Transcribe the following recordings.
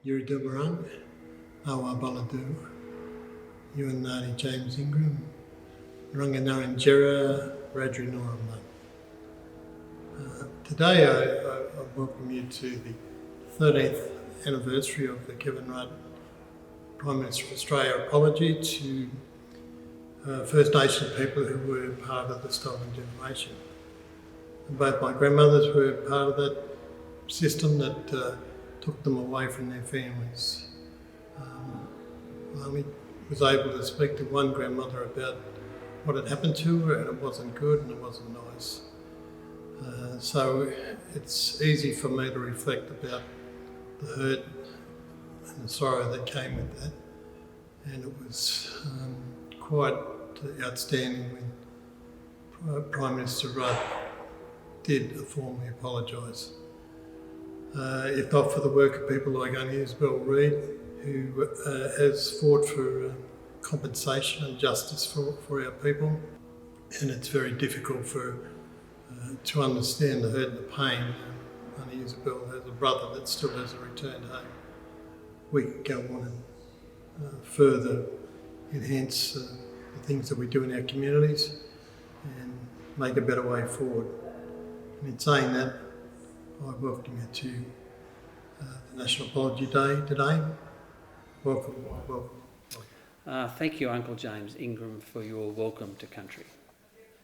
Wiradjuri, Awa Baladu, Nadi James Ingram, Ranganaran Jera, Wiradjuri Norma. Today I welcome you to the 13th anniversary of the Kevin Rudd Prime Minister of Australia apology to First Nation people who were part of the stolen generation. And both my grandmothers were part of that system that took them away from their families. I only was able to speak to one grandmother about what had happened to her, and it wasn't good and it wasn't nice. So it's easy for me to reflect about the hurt and the sorrow that came with that. And it was quite outstanding when Prime Minister Rudd did formally apologise. If not for the work of people like Isabel Reid, who has fought for compensation and justice for our people, and it's very difficult to understand the hurt and the pain. Isabel has a brother that still hasn't returned home. We can go on and further enhance the things that we do in our communities and make a better way forward. And in saying that, I welcome you to the National Apology Day today. Welcome. Thank you, Uncle James Ingram, for your welcome to country.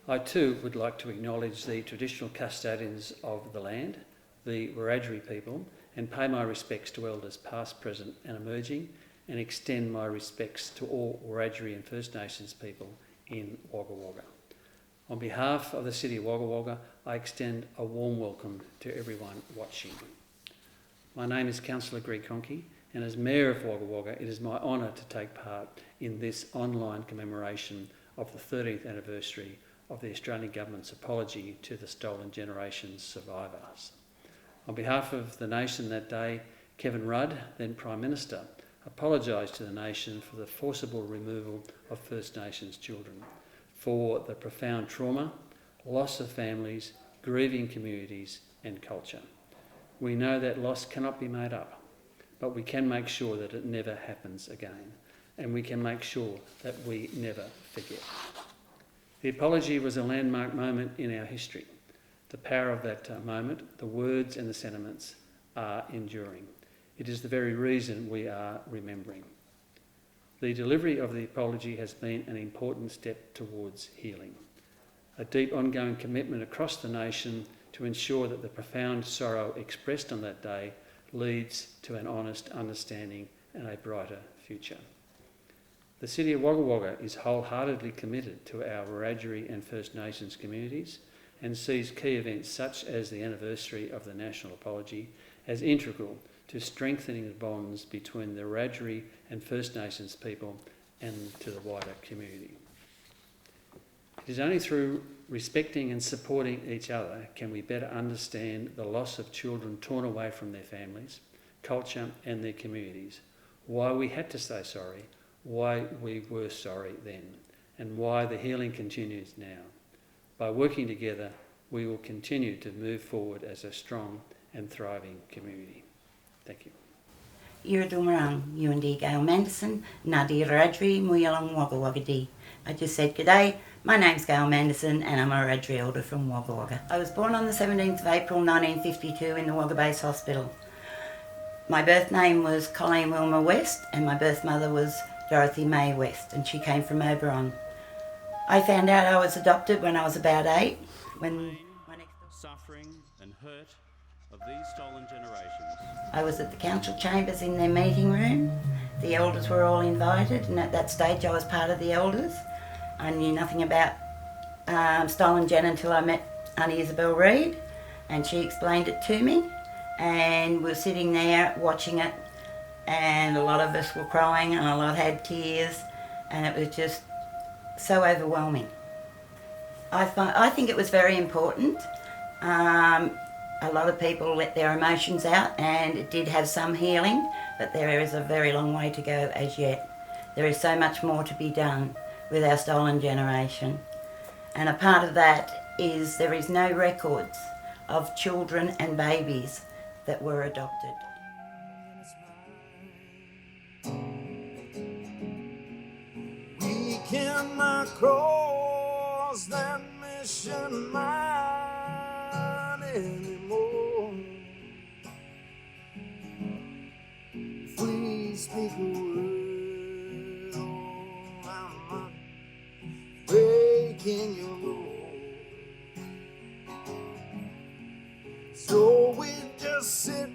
I too would like to acknowledge the traditional custodians of the land, the Wiradjuri people, and pay my respects to elders past, present and emerging, and extend my respects to all Wiradjuri and First Nations people in Wagga Wagga. On behalf of the City of Wagga Wagga, I extend a warm welcome to everyone watching. My name is Councillor Greg Conkey, and as Mayor of Wagga Wagga, it is my honour to take part in this online commemoration of the 13th anniversary of the Australian Government's apology to the Stolen Generations survivors. On behalf of the nation that day, Kevin Rudd, then Prime Minister, apologised to the nation for the forcible removal of First Nations children, for the profound trauma, loss of families, grieving communities and culture. We know that loss cannot be made up, but we can make sure that it never happens again, and we can make sure that we never forget. The apology was a landmark moment in our history. The power of that moment, the words and the sentiments are enduring. It is the very reason we are remembering. The delivery of the apology has been an important step towards healing. A deep ongoing commitment across the nation to ensure that the profound sorrow expressed on that day leads to an honest understanding and a brighter future. The City of Wagga Wagga is wholeheartedly committed to our Wiradjuri and First Nations communities and sees key events such as the anniversary of the National Apology as integral to strengthening the bonds between the Wiradjuri and First Nations people and to the wider community. It is only through respecting and supporting each other can we better understand the loss of children torn away from their families, culture and their communities, why we had to say sorry, why we were sorry then, and why the healing continues now. By working together, we will continue to move forward as a strong and thriving community. Thank you. Wiradjuri, UND Gail Manderson, Nadi Wiradjuri, Muyalong Wagga Wagga Dee. I just said g'day, my name's Gail Manderson and I'm a Wiradjuri elder from Wagga Wagga. I was born on the 17th of April 1952 in the Wagga Base Hospital. My birth name was Colleen Wilma West and my birth mother was Dorothy May West, and she came from Oberon. I found out I was adopted when I was about 8. When suffering and hurt of these stolen generations. I was at the council chambers in their meeting room. The elders were all invited, and at that stage I was part of the elders. I knew nothing about stolen gen until I met Auntie Isabel Reid, and she explained it to me, and we were sitting there watching it, and a lot of us were crying and a lot had tears, and it was just so overwhelming. I think it was very important. A lot of people let their emotions out and it did have some healing, but there is a very long way to go as yet. There is so much more to be done with our stolen generation. And a part of that is there is no records of children and babies that were adopted. I cross that mission line anymore. Please speak a word, oh, I'm breaking your law. So we just sit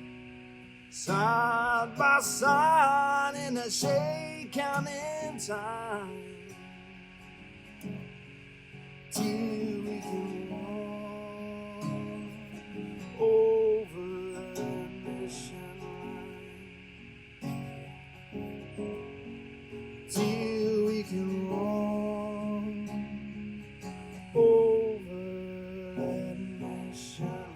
side by side in a shake counting time till we can walk over that mission line, till we can walk over that mission line.